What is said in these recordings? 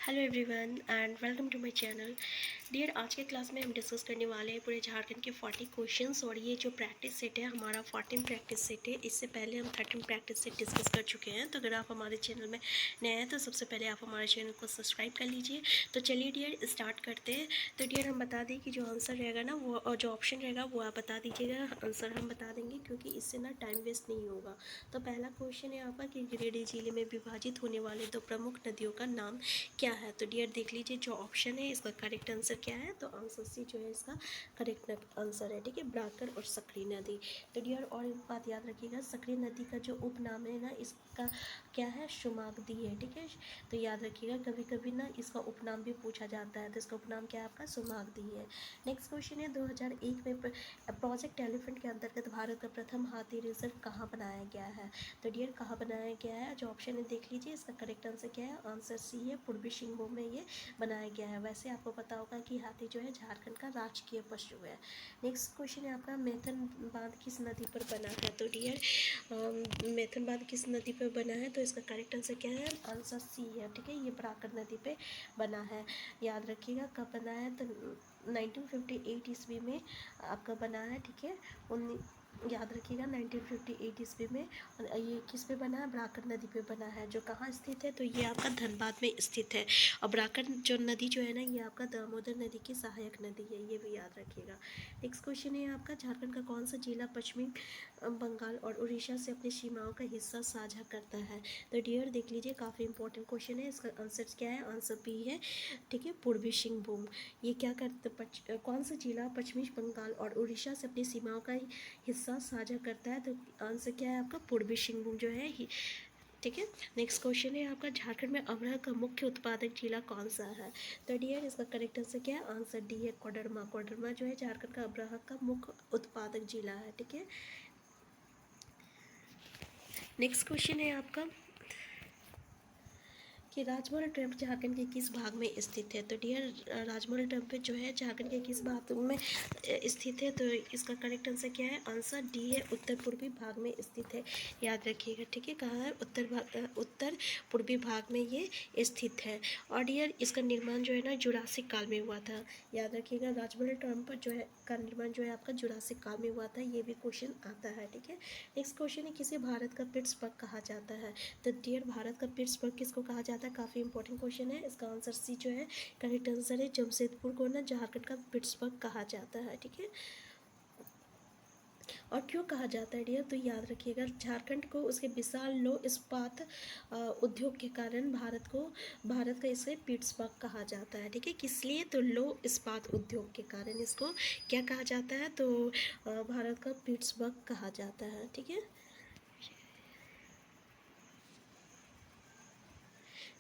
Hello everyone and welcome to my channel. Dear, आज के class में हम डिस्कस करने वाले हैं पूरे झारखंड के 40 क्वेश्चंस। और ये जो प्रैक्टिस सेट है हमारा 14 प्रैक्टिस सेट है। इससे पहले हम 13 प्रैक्टिस सेट डिस्कस कर चुके हैं। तो अगर आप हमारे चैनल में नए हैं तो सबसे पहले आप हमारे चैनल को सब्सक्राइब कर लीजिए। तो चलिए डियर स्टार्ट करते हैं। तो डियर हम बता दें कि जो आंसर रहेगा ना वो, और जो ऑप्शन रहेगा वो आप बता दीजिएगा। आंसर हम बता देंगे क्योंकि इससे ना टाइम वेस्ट नहीं होगा। तो पहला क्वेश्चन है आपका कि गिरिडीह जिले में विभाजित होने वाले दो प्रमुख नदियों का नाम क्या है। तो डियर देख लीजिए जो ऑप्शन है इसका करेक्ट आंसर क्या है। तो आंसर सी जो है इसका करेक्ट आंसर है। ठीक है, ब्राकर और सकरी नदी। तो डियर और एक बात याद रखिएगा, सकरी नदी का जो उपनाम है ना इसका क्या है, शुमागदी है। ठीक है, तो याद रखिएगा कभी कभी ना इसका उपनाम भी पूछा जाता है। तो इसका उपनाम क्या है आपका, शुमागदी है। नेक्स्ट क्वेश्चन है 2001 में प्रोजेक्ट एलिफेंट के अंतर्गत भारत का प्रथम हाथी रिजर्व कहाँ बनाया गया है। तो डियर कहाँ बनाया गया है, जो ऑप्शन है देख लीजिए इसका करेक्ट आंसर क्या है। आंसर सी है, पूर्वी सिंहभूम में ये बनाया गया है। वैसे आपको पता होगा कि हाथी जो है झारखंड का राजकीय पशु है। नेक्स्ट क्वेश्चन है आपका, मेथन बांध किस नदी पर बना है। तो डियर मेथन बांध किस नदी पर बना है, तो इसका करेक्ट आंसर क्या है, आंसर सी है। ठीक है, ये प्राकर नदी पे बना है। याद रखिएगा कब बना है, तो 1958 ईस्वी में आपका बना है। ठीक है, याद रखिएगा 1958 ईस्वी में। और ये किस पे बना है, ब्राकर नदी पे बना है। जो कहाँ स्थित है, तो ये आपका धनबाद में स्थित है। और ब्राकर जो नदी जो है ना ये आपका दामोदर नदी की सहायक नदी है, ये भी याद रखिएगा। नेक्स्ट क्वेश्चन है आपका, झारखंड का कौन सा जिला पश्चिमी बंगाल और उड़ीसा से अपनी सीमाओं का हिस्सा साझा करता है। तो डियर देख लीजिए काफ़ी इंपॉर्टेंट क्वेश्चन है। इसका आंसर क्या है, आंसर बी है। ठीक है, पूर्वी सिंहभूम। ये क्या करते, कौन सा जिला पश्चिमी बंगाल और उड़ीसा से अपनी सीमाओं का हिस्सा साझा करता है। तो आंसर क्या है आपका, पूर्वी सिंहभूम जो है। ठीक है, नेक्स्ट क्वेश्चन है आपका, झारखंड में अमरह का मुख्य उत्पादक जिला कौन सा है। तो डियर इसका करेक्ट आंसर क्या है, आंसर डी है, कोडरमा। कोडरमा जो है झारखंड का अमरह का मुख्य उत्पादक जिला है। ठीक है, नेक्स्ट क्वेश्चन है आपका कि राजमहल टेम्पल झारखंड के किस भाग में स्थित है। तो डियर राजमहल टेम्पल जो है झारखंड के किस भाग में स्थित है। तो इसका करेक्ट आंसर क्या है, आंसर डी है, उत्तर पूर्वी भाग में स्थित है। याद रखिएगा। ठीक है, कहाँ है, उत्तर पूर्वी भाग में ये स्थित है। और डियर इसका निर्माण जो है ना जुरासिक काल में हुआ था। याद रखिएगा राजमहल टेम्पल जो है का निर्माण जो है आपका जुरासिक काल में हुआ था। ये भी क्वेश्चन आता है। ठीक है, नेक्स्ट क्वेश्चन है, किसे भारत का पिट्सबर्ग कहा जाता है। तो डियर भारत का पिट्सबर्ग किसको कहा जाता है, काफ़ी इंपॉर्टेंट क्वेश्चन है। इसका आंसर सी जो है करेक्ट आंसर है, जमशेदपुर को ना झारखंड का पिट्सबर्ग कहा जाता है। ठीक है, और क्यों कहा जाता है डियर, तो याद रखिएगा झारखंड को उसके विशाल लो इस्पात उद्योग के कारण भारत का इसे पिट्सबर्ग कहा जाता है। ठीक है, किस लिए, तो लो इस्पात उद्योग के कारण इसको क्या कहा जाता है, तो भारत का पिट्सबर्ग कहा जाता है। ठीक है,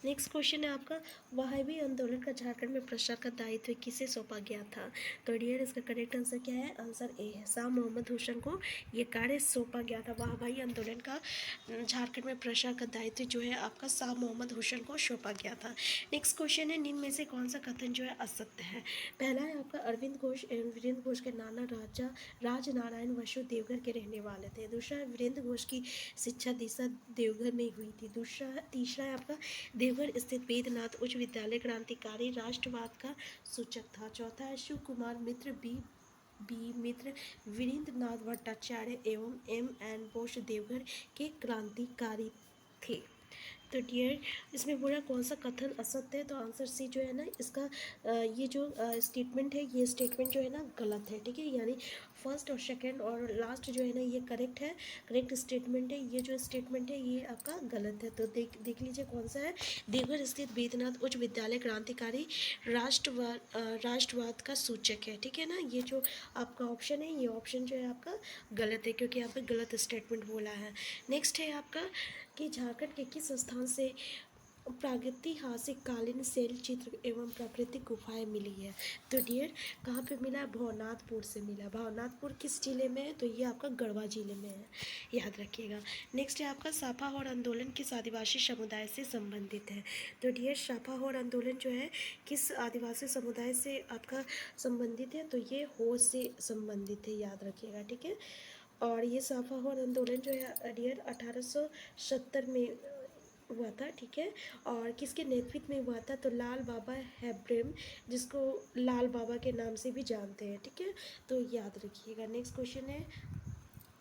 नेक्स्ट क्वेश्चन है आपका, वहाबी आंदोलन का झारखंड में प्रसार का दायित्व किसे सौंपा गया था। तो डियर इसका करेक्ट आंसर क्या है, आंसर ए है, शाह मोहम्मद हुसैन को ये कार्य सौंपा गया था। वहाबी आंदोलन का झारखंड में प्रसार का दायित्व जो है आपका शाह मोहम्मद हुसैन को सौंपा गया था। नेक्स्ट क्वेश्चन है, निम्न में से कौन सा कथन जो है असत्य है। पहला है आपका, अरविंद घोष एवं वीरेंद्र घोष के नाना राजनारायण बसु देवघर के रहने वाले थे। दूसरा है, वीरेंद्र घोष की शिक्षा दीक्षा देवघर में हुई थी। तीसरा है आपका, देवघर स्थित वेदनाथ उच्च विद्यालय क्रांतिकारी राष्ट्रवाद का सूचक था। चौथा है, शिव कुमार मित्र बी मित्र वीरेंद्र नाथ भट्टाचार्य एवं एन बोस देवघर के क्रांतिकारी थे। तो डियर इसमें पूरा कौन सा कथन असत्य है, तो आंसर सी जो है ना इसका ये जो स्टेटमेंट है, ये स्टेटमेंट जो है ना गलत है। ठीक है, यानी फर्स्ट और सेकंड और लास्ट जो है ना ये करेक्ट है, करेक्ट स्टेटमेंट है। ये जो स्टेटमेंट है ये आपका गलत है। तो देख लीजिए कौन सा है, देवघर स्थित वेदनाथ उच्च विद्यालय क्रांतिकारी राष्ट्रवाद का सूचक है। ठीक है ना, ये जो आपका ऑप्शन है ये ऑप्शन जो है आपका गलत है क्योंकि यहाँ पे गलत स्टेटमेंट बोला है। नेक्स्ट है आपका कि झारखंड के किस स्थान से प्रागैतिहासिक कालीन शैल चित्र एवं प्राकृतिक गुफाएं मिली है। तो डियर कहाँ पे मिला है, भवनाथपुर से मिला। भवनाथपुर किस जिले में है, तो ये आपका गढ़वा जिले में है, याद रखिएगा। नेक्स्ट है आपका, साफाहोर आंदोलन किस आदिवासी समुदाय से संबंधित है। तो डियर साफाहोर आंदोलन जो है किस आदिवासी समुदाय से आपका संबंधित है, तो ये हो से संबंधित है, याद रखिएगा। ठीक है, और ये साफाहोर आंदोलन जो है डियर 1870 में हुआ था, ठीक है। और किसके नेतृत्व में हुआ था, तो लाल बाबा हैब्रेम, जिसको लाल बाबा के नाम से भी जानते हैं, ठीक है। तो याद रखिएगा। नेक्स्ट क्वेश्चन है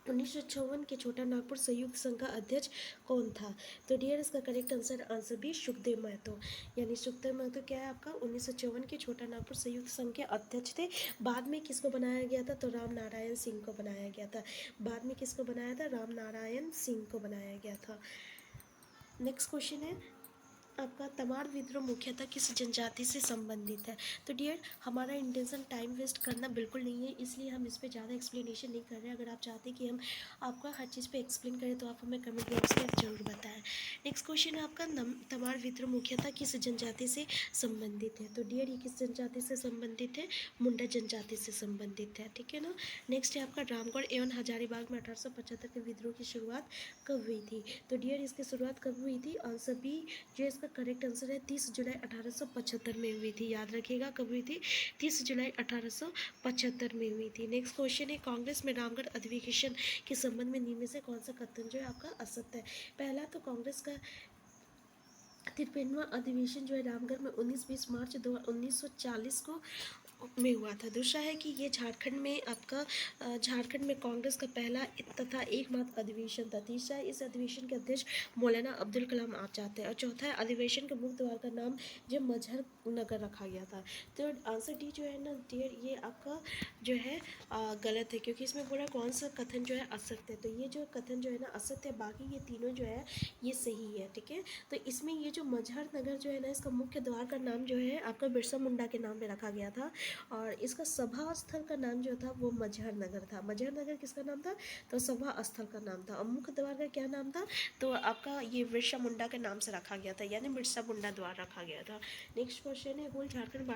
1956 के छोटा नागपुर संयुक्त संघ का अध्यक्ष कौन था, तो डियर इसका करेक्ट आंसर भी सुखदेव महतो। यानी सुखदेव महतो क्या है आपका 1954 के छोटा नागपुर संयुक्त संघ के अध्यक्ष थे। बाद में किसको बनाया गया था, तो राम नारायण सिंह को बनाया गया था। बाद में किसको बनाया था, राम नारायण सिंह को बनाया गया था। नेक्स्ट क्वेश्चन है आपका तमाड़ विद्रोह मुख्यतः किस जनजाति से संबंधित है, तो डियर हमारा इंटेंशन टाइम वेस्ट करना बिल्कुल नहीं है, इसलिए हम इस पर ज़्यादा एक्सप्लेनेशन नहीं कर रहे हैं। अगर आप चाहते हैं कि हम आपका हर चीज़ पे एक्सप्लेन करें तो आप हमें कमेंट बॉक्स में ज़रूर बताएं। नेक्स्ट क्वेश्चन है आपका तमाड़ विद्रोह मुख्यतः किस जनजाति से संबंधित है, तो डियर ये किस जनजाति से संबंधित है, मुंडा जनजाति से संबंधित है, ठीक है ना। नेक्स्ट है आपका रामगढ़ एवं हजारीबाग में 1875 के विद्रोह की शुरुआत कब हुई थी, तो डियर इसकी शुरुआत कब हुई थी, आंसर बी जो इसका करेक्ट आंसर है 30 जुलाई 1875 में हुई थी। याद रखिएगा कब हुई थी, 30 जुलाई 1875 में हुई थी। नेक्स्ट क्वेश्चन है कांग्रेस में रामगढ़ अधिवेशन के संबंध में निम्न में से कौन सा कथन जो है आपका असत्य है। पहला तो कांग्रेस का 53वां अधिवेशन जो है रामगढ़ में 19-20 मार्च 1940 को में हुआ था। दूसरा है कि ये झारखंड में आपका झारखंड में कांग्रेस का पहला तथा एकमात्र अधिवेशन था। तीसरा है इस अधिवेशन के अध्यक्ष मौलाना अब्दुल कलाम आजाद थे। और चौथा है अधिवेशन के मुख्य द्वार का नाम जो मजहर नगर रखा गया था। तो आंसर डी जो है ना डियर ये आपका जो है गलत है, क्योंकि इसमें पूरा कौन सा कथन जो है असत्य है। तो ये जो कथन जो है ना असत्य है, बाकी ये तीनों जो है ये सही है, ठीक है। तो इसमें ये जो मजहर नगर जो है ना इसका मुख्य द्वार का नाम जो है आपका बिरसा मुंडा के नाम पे रखा गया था। और इसका सभा स्थल का नाम जो था वो मजहर नगर था। मजहर नगर किसका नाम था, तो सभा स्थल का नाम था। और मुख्य द्वार का क्या नाम था, तो आपका ये बिरसा मुंडा के नाम से रखा गया था, यानी बिरसा मुंडा द्वार रखा गया था। नेक्स्ट क्वेश्चन है होल झारखंड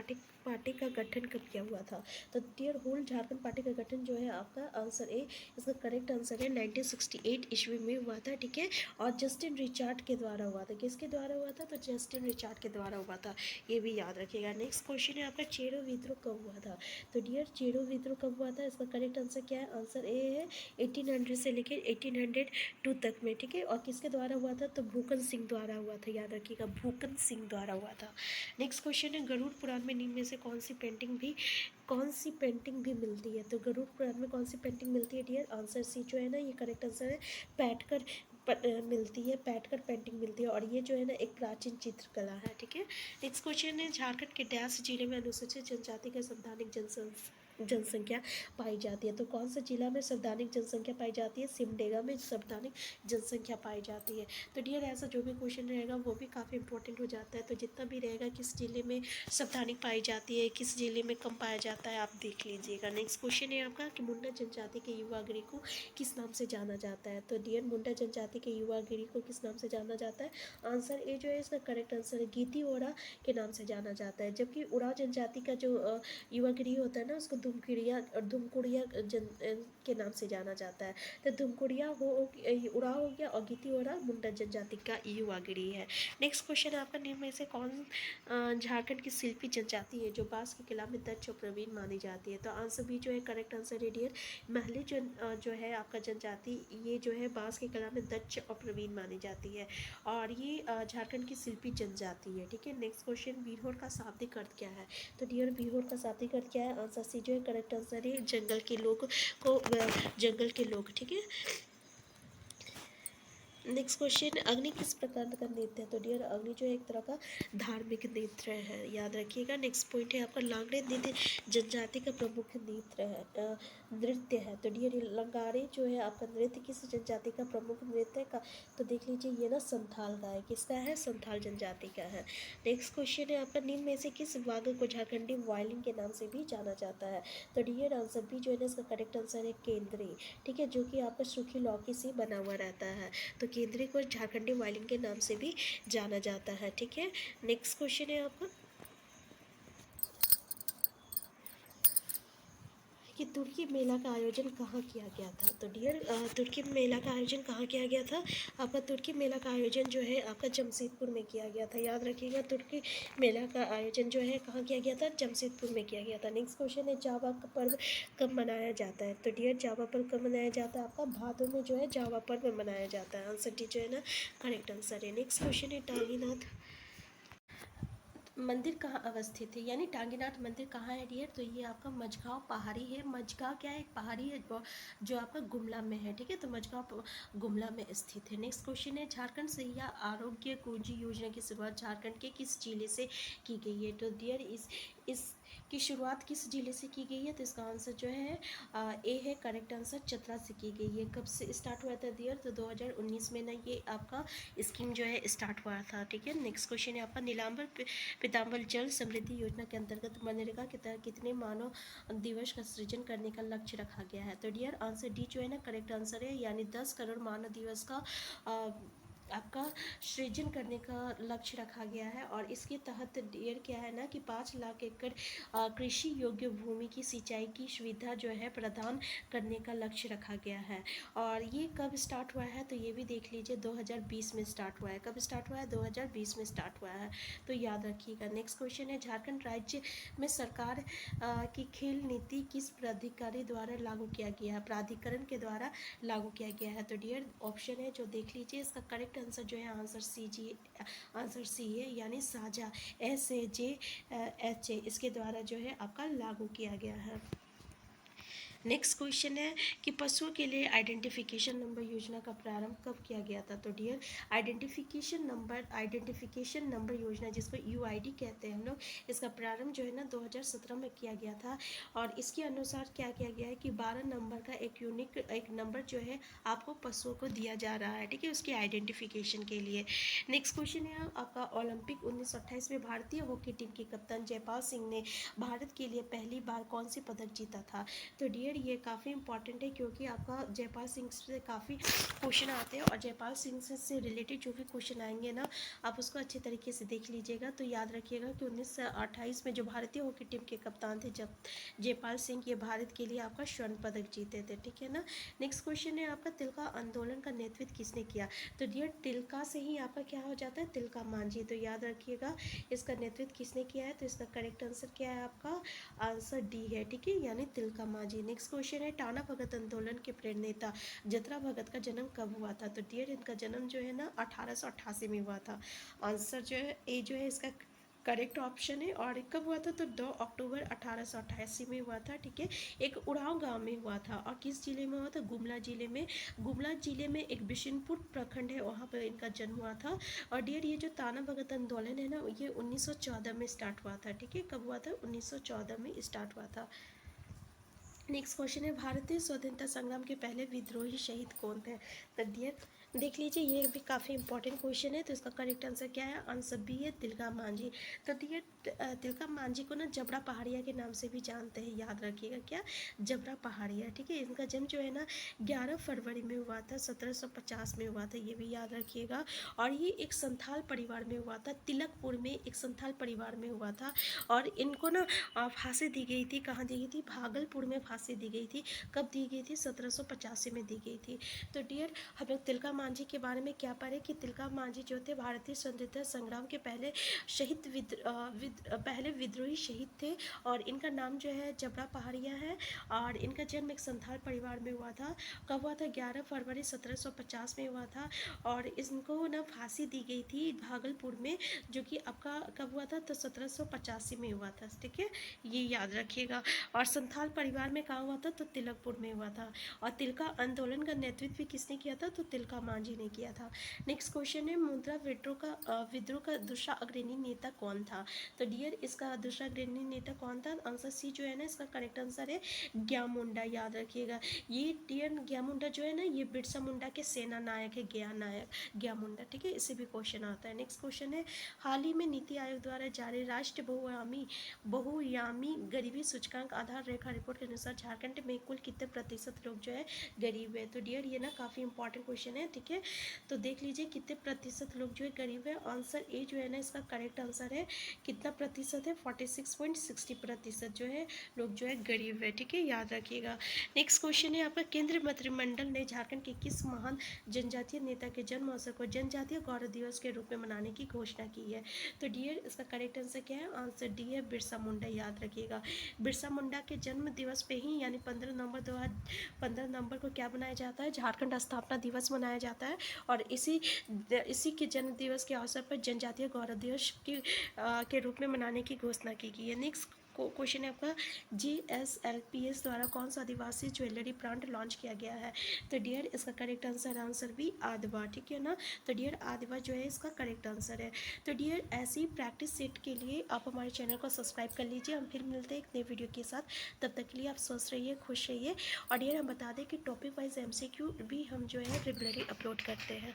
पार्टी का गठन कब किया हुआ था, तो डियर होल झारखंड पार्टी का गठन जो है आपका आंसर ए इसका करेक्ट आंसर है 1968 ईस्वी में हुआ था, ठीक है। और जस्टिन रिचार्ड के द्वारा हुआ था। किसके द्वारा हुआ था, तो जस्टिन रिचार्ड के द्वारा हुआ था, ये भी याद रखिएगा। नेक्स्ट क्वेश्चन है आपका चेरो विद्रोह कब हुआ था, तो डियर चेरो विद्रोह कब हुआ था, इसका करेक्ट आंसर क्या है, आंसर ए है 1800 से लेकर 1802 तक में, ठीक है। और किसके द्वारा हुआ था, तो भूकन सिंह द्वारा हुआ था, याद रखिएगा भूकन सिंह द्वारा हुआ था। नेक्स्ट क्वेश्चन है गरुड़ पुराण में निम्न में से कौन सी पेंटिंग भी मिलती है, तो गरुड़ पुराण में कौन सी पेंटिंग मिलती है डियर, आंसर सी जो है ना ये करेक्ट आंसर है बैठकर मिलती है, बैठकर पेंटिंग मिलती है। और ये जो है ना एक प्राचीन चित्रकला है, ठीक है। नेक्स्ट क्वेश्चन है झारखंड के डैश जिले में अनुसूचित जनजाति का संवैधानिक जनसंख्या पाई जाती है, तो कौन सा जिला में संवैधानिक जनसंख्या पाई जाती है, सिमडेगा में संवैधानिक जनसंख्या पाई जाती है। तो डियर ऐसा जो भी क्वेश्चन रहेगा वो भी काफ़ी इंपॉर्टेंट हो जाता है। तो जितना भी रहेगा किस जिले में संवैधानिक पाई जाती है, किस जिले में कम पाया जाता है, आप देख लीजिएगा। नेक्स्ट क्वेश्चन है आपका कि मुंडा जनजाति के युवा गिरी को किस नाम से जाना जाता है, तो डियर मुंडा जनजाति के युवा गिरी को किस नाम से जाना जाता है, आंसर ए जो है इसका करेक्ट आंसर है गीती ओरा के नाम से जाना जाता है। जबकि उराव जनजाति का जो युवा गिरी होता है ना उसको धुमकुड़िया के नाम से जाना जाता है। तो धुमकुड़िया उराव हो गया और गीती ओरा मुंडा जनजाति का युवा गिरी है। नेक्स्ट क्वेश्चन है आपका निम्न में से कौन झारखंड की शिल्पी जनजाति है जो बांस के किला में दक्ष और प्रवीण मानी जाती है, तो आंसर बी जो है करेक्ट आंसर है डियर महली जो है आपका जनजाति ये जो है बांस के कला में दक्ष और प्रवीण मानी जाती है। और ये झारखंड की शिल्पी जनजाति है, ठीक है। नेक्स्ट क्वेश्चन बिरहोर का शाब्दिक अर्थ क्या है, तो डियर बिरहोर का शाब्दिक अर्थ क्या है, आंसर सी जो है करेक्ट आंसर है जंगल के लोग को जंगल के लोग, ठीक है। नेक्स्ट क्वेश्चन अग्नि किस प्रकार का नृत्य है, तो डियर अग्नि जो है एक तरह का धार्मिक नृत्य है, याद रखिएगा। नेक्स्ट पॉइंट है आपका लांगड़े नृत्य जनजाति का प्रमुख नृत्य है, तो डियर लंगारे जो है आपका नृत्य किस जनजाति का प्रमुख नृत्य का, तो देख लीजिए ये ना संथाल का है, किसका है, संथाल जनजाति का है। नेक्स्ट क्वेश्चन है आपका निम्न में से किस वाद्य को झारखंडी वायलिन के नाम से भी जाना जाता है, तो डियर आंसर बी जो है ना इसका करेक्ट आंसर है केंद्री, ठीक है, जो कि आपका सूखी लौकी से बना हुआ रहता है। तो केंद्री को झारखंडी वायलिन के नाम से भी जाना जाता है, ठीक है। नेक्स्ट क्वेश्चन है आपका कि तुर्की मेला का आयोजन कहाँ किया गया था। तो डियर तुर्की मेला का आयोजन कहाँ किया गया था। आपका तुर्की मेला का आयोजन जो है आपका जमशेदपुर में किया गया था। याद रखिएगा, तुर्की मेला का आयोजन जो है कहाँ किया गया था, जमशेदपुर में किया गया था। नेक्स्ट क्वेश्चन है, जावा का पर्व कब मनाया जाता है। तो डियर जावा पर्व कब मनाया जाता है, आपका भादों में जो है जावा पर्व मनाया जाता है। आंसर डी जो है ना करेक्ट आंसर है। नेक्स्ट क्वेश्चन है, टांगीनाथ मंदिर कहाँ अवस्थित है, यानी टांगीनाथ मंदिर कहाँ है डियर। तो ये आपका मझगांव पहाड़ी है। मझगांव क्या है, एक पहाड़ी है जो आपका गुमला में है। ठीक है, तो मझगांव गुमला में स्थित है। नेक्स्ट क्वेश्चन है, झारखंड सहिया आरोग्य कुंजी योजना की शुरुआत झारखंड के किस जिले से की गई है। तो डियर इस की शुरुआत किस जिले से की गई है। तो इसका आंसर जो है ए है करेक्ट आंसर, चतरा से की गई है। कब से स्टार्ट हुआ था डियर, तो 2019 में ना ये आपका स्कीम जो है स्टार्ट हुआ था। ठीक है, नेक्स्ट क्वेश्चन है आपका, नीलांबर पीताम्बर जल समृद्धि योजना के अंतर्गत मनरेगा के तहत कितने मानव दिवस का सृजन करने का लक्ष्य रखा गया है। तो डियर आंसर डी जो है ना करेक्ट आंसर है, यानी 10 करोड़ मानव दिवस का आपका सृजन करने का लक्ष्य रखा गया है। और इसके तहत डियर क्या है ना कि 5 लाख एकड़ कृषि योग्य भूमि की सिंचाई की सुविधा जो है प्रदान करने का लक्ष्य रखा गया है। और ये कब स्टार्ट हुआ है, तो ये भी देख लीजिए 2020 में स्टार्ट हुआ है। कब स्टार्ट हुआ है, 2020 में स्टार्ट हुआ है, तो याद रखिएगा। नेक्स्ट क्वेश्चन है, झारखंड राज्य में सरकार की खेल नीति किस प्राधिकारी द्वारा लागू किया गया है, प्राधिकरण के द्वारा लागू किया गया है। तो डियर ऑप्शन है जो देख लीजिए, इसका करेक्ट आंसर जो है आंसर सी है, यानी साझा SAJHA इसके द्वारा जो है आपका लागू किया गया है। नेक्स्ट क्वेश्चन है कि पशुओं के लिए आइडेंटिफिकेशन नंबर योजना का प्रारंभ कब किया गया था। तो डियर आइडेंटिफिकेशन नंबर योजना, जिसको UID कहते हैं हम लोग, इसका प्रारंभ जो है ना 2017 में किया गया था। और इसके अनुसार क्या किया गया है कि 12 नंबर का एक नंबर जो है आपको पशुओं को दिया जा रहा है। ठीक है, उसकी आइडेंटिफिकेशन के लिए। नेक्स्ट क्वेश्चन है आपका, ओलंपिक 1928 में भारतीय हॉकी टीम के कप्तान जयपाल सिंह ने भारत के लिए पहली बार कौन सी पदक जीता था। तो डियर ये काफ़ी इंपॉर्टेंट है, क्योंकि आपका जयपाल सिंह से काफ़ी क्वेश्चन आते हैं, और जयपाल सिंह से रिलेटेड जो भी क्वेश्चन आएंगे ना आप उसको अच्छे तरीके से देख लीजिएगा। तो याद रखिएगा कि 1928 में जो भारतीय हॉकी टीम के कप्तान थे जब जयपाल सिंह, ये भारत के लिए आपका स्वर्ण पदक जीते थे। ठीक है ना। नेक्स्ट क्वेश्चन है आपका, तिलका आंदोलन का नेतृत्व किसने किया। तो डियर तिलका से ही आपका क्या हो जाता है, तिलका मांझी। तो याद रखिएगा इसका नेतृत्व किसने किया है। तो इसका करेक्ट आंसर क्या है, आपका आंसर डी है। ठीक है, यानी तिलका मांझी। नेक्स्ट क्वेश्चन है, टाना भगत आंदोलन के प्रणेता जतरा भगत का जन्म कब हुआ था। तो डियर इनका जन्म जो है ना 1888 में हुआ था। आंसर जो है ए जो है इसका करेक्ट ऑप्शन है। और कब हुआ था, तो 2 अक्टूबर 1888 में हुआ था। ठीक है, एक उड़ाव गांव में हुआ था। और किस जिले में हुआ था, गुमला जिले में। गुमला जिले में एक बिशनपुर प्रखंड है, वहाँ पर इनका जन्म हुआ था। और डियर ये जो ताना भगत आंदोलन है ना, ये 1914 में स्टार्ट हुआ था। ठीक है, कब हुआ था, 1914 में स्टार्ट हुआ था। नेक्स्ट क्वेश्चन है, भारतीय स्वतंत्रता संग्राम के पहले विद्रोही शहीद कौन थे। तो डियर देख लीजिए, ये भी काफ़ी इंपॉर्टेंट क्वेश्चन है। तो इसका करेक्ट आंसर क्या है, आंसर बी है, तिलका मांझी। तो डियर तिलका मांझी को ना जबरा पहाड़िया के नाम से भी जानते हैं। याद रखिएगा क्या, जबरा पहाड़िया। ठीक है, इनका जन्म जो है ना 11 फरवरी में हुआ था, 1750 में हुआ था, ये भी याद रखिएगा। और ये एक संथाल परिवार में हुआ था, तिलकपुर में एक संथाल परिवार में हुआ था। और इनको ना फांसी दी गई थी, कहाँ दी गई थी, भागलपुर में फांसी दी गई थी। कब दी गई थी, 1785 में दी गई थी। तो डियर हम लोग तिलका मांझी के बारे में क्या पढ़े कि तिलका मांझी जो थे भारतीय स्वतंत्रता संग्राम के पहले पहले विद्रोही शहीद थे। और इनका नाम जो है जबरा पहाड़िया है। और इनका जन्म एक संथाल परिवार में हुआ था। कब हुआ था, 11 फरवरी 1750 में हुआ था। और इनको ना फांसी दी गई थी भागलपुर में, जो कि आपका कब हुआ था, तो 1785 में हुआ था। ठीक है, ये याद रखिएगा। और संथाल परिवार में कहाँ हुआ था, तो तिलकपुर में हुआ था। और तिलका आंदोलन का नेतृत्व भी किसने किया था, तो तिलका मांझी ने किया था। नेक्स्ट क्वेश्चन है, मुद्रा विद्रोह का दूसरा अग्रणी नेता कौन था। तो डियर इसका दूसरा अग्रणी नेता कौन था, आंसर सी जो है ना इसका करेक्ट आंसर है, ग्यामुंडा। याद रखिएगा, ये डियर ग्यामुंडा जो है ना, ये बिरसा मुंडा के सेना नायक है, ग्यामुंडा। ठीक है, इससे भी क्वेश्चन आता है। नेक्स्ट क्वेश्चन है, हाल ही में नीति आयोग द्वारा जारी राष्ट्रीय बहुआयामी गरीबी सूचकांक आधार रेखा रिपोर्ट के अनुसार झारखंड में कुल कितने प्रतिशत लोग जो है गरीब है। तो डियर ये ना काफ़ी इंपॉर्टेंट क्वेश्चन है। ठीक है। तो देख लीजिए कितने प्रतिशत लोग जो है गरीब है। आंसर ए जो है ना इसका करेक्ट आंसर है। कितना प्रतिशत है? 46.60% जो है लोग जो है गरीब है, ठीक है, याद रखिएगा। नेक्स्ट क्वेश्चन है आपका, केंद्रीय मंत्रिमंडल ने झारखंड के किस महान जनजातीय नेता के जन्म अवसर को जनजातीय गौरव दिवस के रूप में मनाने की घोषणा की है? तो डियर इसका करेक्ट आंसर क्या है? आंसर डी है, बिरसा मुंडा, याद रखिएगा। बिरसा मुंडा के जन्म दिवस पे ही यानी 15 नवंबर को क्या बनाया जाता है? झारखंड स्थापना दिवस मनाया जाता है। और इसी के जन्म दिवस के अवसर पर जनजातीय गौरव दिवस के रूप में मनाने की घोषणा की गई है। नेक्स्ट क्वेश्चन है आपका, GSLPS द्वारा कौन सा आदिवासी ज्वेलरी ब्रांड लॉन्च किया गया है? तो डियर इसका करेक्ट आंसर भी आदिवा, ठीक है ना। तो डियर आदिवा जो है इसका करेक्ट आंसर है। तो डियर ऐसी प्रैक्टिस सेट के लिए आप हमारे चैनल को सब्सक्राइब कर लीजिए। हम फिर मिलते हैं एक नए वीडियो के साथ। तब तक के लिए आप स्वस्थ रहिए, खुश रहिए। और डियर हम बता दें कि टॉपिक वाइज MCQ भी हम जो है रेगुलरली अपलोड करते हैं।